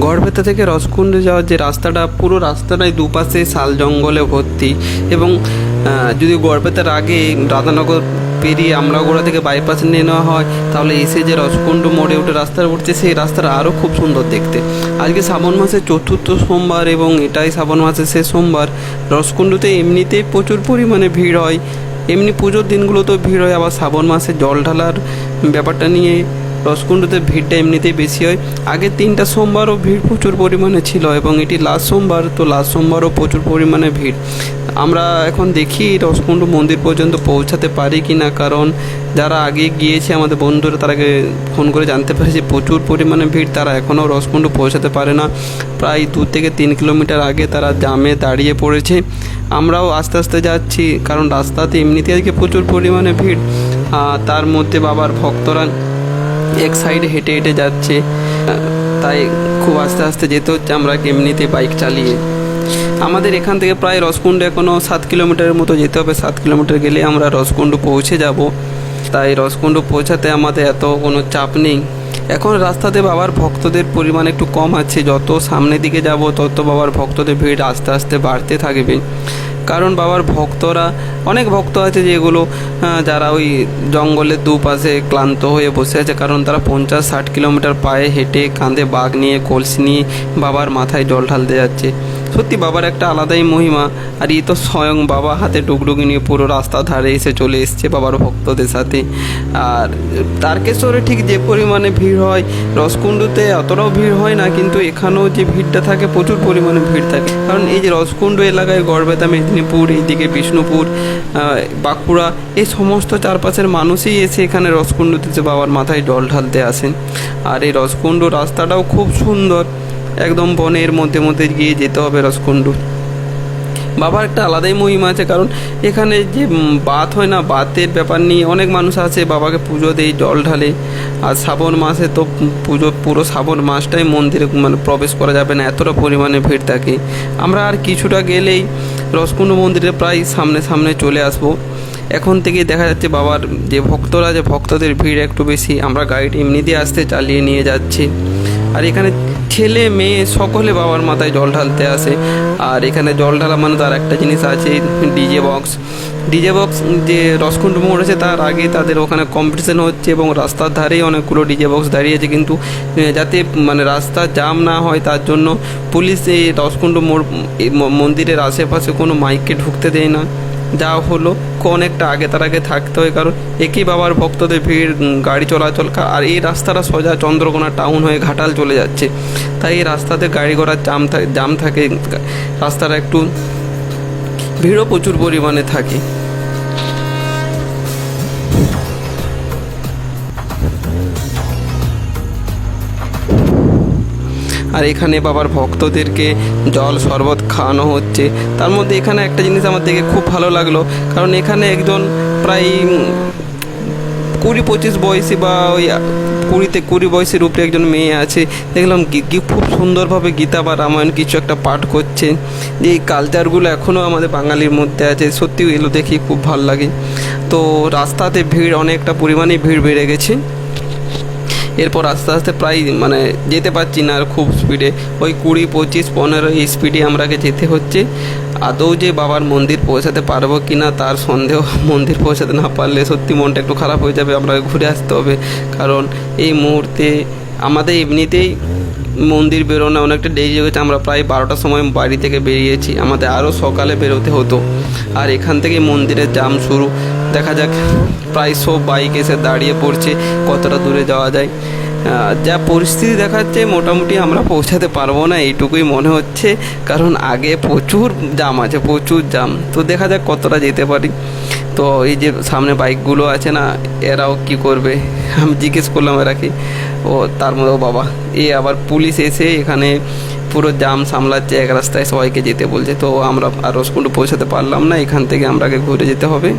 গড়বেতা থেকে রসকুণ্ডে যাওয়ার যে রাস্তাটা, পুরো রাস্তাটাই দুপাশে শাল জঙ্গলে ভর্তি। এবং যদি গড়বেতার আগে রাধানগর পেরিয়ে আমরাগোড়া থেকে বাইপাসে নিয়ে নেওয়া হয়, তাহলে এসে যে রসকুণ্ড মোড়ে উঠে রাস্তাটা উঠছে, সেই রাস্তাটা আরও খুব সুন্দর দেখতে। আজকে শ্রাবণ মাসের চতুর্থ সোমবার এবং এটাই শ্রাবণ মাসের শেষ সোমবার। রসকুণ্ডতে এমনিতেই প্রচুর পরিমাণে ভিড় হয়, এমনি পুজোর দিনগুলোতেও ভিড় হয়, আবার শ্রাবণ মাসে জল ঢালার ব্যাপারটা নিয়ে রসকুণ্ডতে ভিড়টা এমনিতেই বেশি হয়। আগে 3টা সোমবারও ভিড় প্রচুর পরিমাণে ছিল এবং এটি লাস্ট সোমবার, তো লাস্ট সোমবারও প্রচুর পরিমাণে ভিড়। আমরা এখন দেখি রসকুণ্ড মন্দির পর্যন্ত পৌঁছাতে পারি কি না, কারণ যারা আগে গিয়েছে আমাদের বন্ধুরা, তারাকে ফোন করে জানতে পারে যে প্রচুর পরিমাণে ভিড়, তারা এখনও রসকুণ্ড পৌঁছাতে পারে না। প্রায় 2 থেকে 3 কিলোমিটার আগে তারা জামে দাঁড়িয়ে পড়েছে। আমরাও আস্তে আস্তে যাচ্ছি, কারণ রাস্তাতে এমনিতেই আজকে প্রচুর পরিমাণে ভিড়। তার মধ্যে বাবার ভক্তরা এক সাইডে হেঁটে হেঁটে যাচ্ছে, তাই খুব আস্তে আস্তে যেতে হচ্ছে আমরা এমনিতে বাইক চালিয়ে। আমাদের এখান থেকে প্রায় রসকুণ্ড এখনও 7 কিলোমিটারের মতো যেতে হবে। 7 কিলোমিটার গেলে আমরা রসকুণ্ড পৌঁছে যাব। তাই রসকুণ্ড পৌঁছাতে আমাদের এত কোনো চাপ নেই। এখন রাস্তাতে বাবার ভক্তদের পরিমাণ একটু কম আছে, যত সামনের দিকে যাব তত বাবার ভক্তদের ভিড় আস্তে আস্তে বাড়তে থাকবে। কারণ বাবার ভক্তরা, অনেক ভক্ত আছে যেগুলো যারা ওই জঙ্গলের দুপাশে ক্লান্ত হয়ে বসে আছে, কারণ তারা 50-60 কিলোমিটার পায়ে হেঁটে কাঁধে বাগ নিয়ে কলসি নিয়ে বাবার মাথায় জল ঢালতে যাচ্ছে। সত্যি বাবার একটা আলাদাই মহিমা। আর এই তো স্বয়ং বাবা হাতে টুকটুকি নিয়ে পুরো রাস্তা ধারে এসে চলে এসছে বাবার ভক্তদের সাথে। আর তারকেশ্বরে ঠিক যে পরিমাণে ভিড় হয়, রসকুণ্ডতে অতটাও ভিড় হয় না, কিন্তু এখানেও যে ভিড়টা থাকে প্রচুর পরিমাণে ভিড় থাকে। কারণ এই যে রসকুণ্ড এলাকায় গড়বেতা, মেদিনীপুর, এইদিকে বিষ্ণুপুর, বাঁকুড়া, এই সমস্ত চারপাশের মানুষই এসে এখানে রসকুণ্ডতে বাবার মাথায় জল ঢালতে আসেন। আর এই রসকুণ্ড রাস্তাটাও খুব সুন্দর, একদম বনের মধ্যে মধ্যে গিয়ে যেতে হবে রসকুণ্ড। বাবার একটা আলাদাই মহিমা আছে, কারণ এখানে যে বাত হয় না, বাতের ব্যাপার নিয়ে অনেক মানুষ আসে বাবাকে পুজো দেয়, জল ঢালে। আর শ্রাবণ মাসে তো পুজো, পুরো শ্রাবণ মাসটাই মন্দিরে প্রবেশ করা যাবে না, এতটা পরিমাণে ভিড় থাকে। আমরা আর কিছুটা গেলেই রসকুণ্ড মন্দিরে প্রায় সামনে সামনে চলে আসবো। এখন থেকেই দেখা যাচ্ছে বাবার যে ভক্তরা, যে ভক্তদের ভিড় একটু বেশি। আমরা গাড়িটি এমনিতেই আসতে চালিয়ে নিয়ে যাচ্ছি। আর এখানে ছেলে মেয়ে সকলে বাবার মাথায় জল ঢালতে আসে। আর এখানে জল ঢালা মানে তার একটা জিনিস আছে, ডিজে বক্স। যে রসকুণ্ড মোড় আছে তার আগে তাদের ওখানে কম্পিটিশন হচ্ছে এবং রাস্তার ধারেই অনেকগুলো ডিজে বক্স দাঁড়িয়েছে, কিন্তু যাতে রাস্তা জাম না হয় তার জন্য পুলিশ এই রসকুণ্ড মোড় মন্দিরের আশেপাশে কোনো মাইককে ঢুকতে দেয় না। যা হলো অনেকটা আগে তার আগে থাকতে হয়, কারণ একই বাবার ভক্তদের ভিড়, গাড়ি চলাচল। আর এই রাস্তাটা সোজা চন্দ্রকোনা টাউন হয়ে ঘাটাল চলে যাচ্ছে, তাই এই রাস্তাতে গাড়ি ঘোড়ার জাম থাকে, রাস্তাটা একটু ভিড়ও প্রচুর পরিমাণে থাকে। আর এখানে বাবার ভক্তদেরকে জল শরবত খাওয়ানো হচ্ছে। তার মধ্যে এখানে একটা জিনিস আমার দেখে খুব ভালো লাগলো, কারণ এখানে একজন প্রায় 20-25 বয়সী বা ওই 20 বয়সের উপরে একজন মেয়ে আছে, দেখলাম খুব সুন্দরভাবে গীতা বা রামায়ণ কিছু একটা পাঠ করছে। যে এই কালচারগুলো এখনও আমাদের বাঙালির মধ্যে আছে, সত্যি এগুলো দেখি খুব ভালো লাগে। তো রাস্তাতে ভিড়, অনেকটা পরিমাণে ভিড় বেড়ে গেছে। এরপর আস্তে আস্তে প্রায় যেতে পারছি না আর খুব স্পিডে, ওই 20, 25, 15 এই স্পিডে আমরাকে যেতে হচ্ছে। আদৌ যে বাবার মন্দির পৌঁছাতে পারবো কি না তার সন্দেহ। মন্দির পৌঁছাতে না পারলে সত্যি মনটা একটু খারাপ হয়ে যাবে, আমরা ঘুরে আসতে হবে। কারণ এই মুহূর্তে আমাদের এমনিতেই মন্দির বেরোনো অনেকটা দেরি হয়ে গেছে। আমরা প্রায় 12টার সময় বাড়ি থেকে বেরিয়েছি, আমাদের আরও সকালে বেরোতে হতো। আর এখান থেকে মন্দিরের জাম শুরু। দেখা যাক, প্রায় সব বাইক এসে দাঁড়িয়ে পড়ছে, কতটা দূরে যাওয়া যায়। যা পরিস্থিতি দেখাচ্ছে মোটামুটি আমরা পৌঁছাতে পারবো না এইটুকুই মনে হচ্ছে, কারণ আগে প্রচুর জাম আছে, প্রচুর জাম। তো দেখা যাক কতটা যেতে পারি। তো এই যে সামনে বাইকগুলো আছে না, এরাও কি করবে, আমি জিজ্ঞেস করলাম এরাকে। ও তার মধ্যেও বাবা, আবার পুলিশ এসে এখানে পুরো জাম সামলাচ্ছে, এক রাস্তায় সবাইকে যেতে বলছে। তো আমরা আর রসকুণ্ড পৌঁছাতে পারলাম না, এখান থেকে আমরাকে ঘুরে যেতে হবে।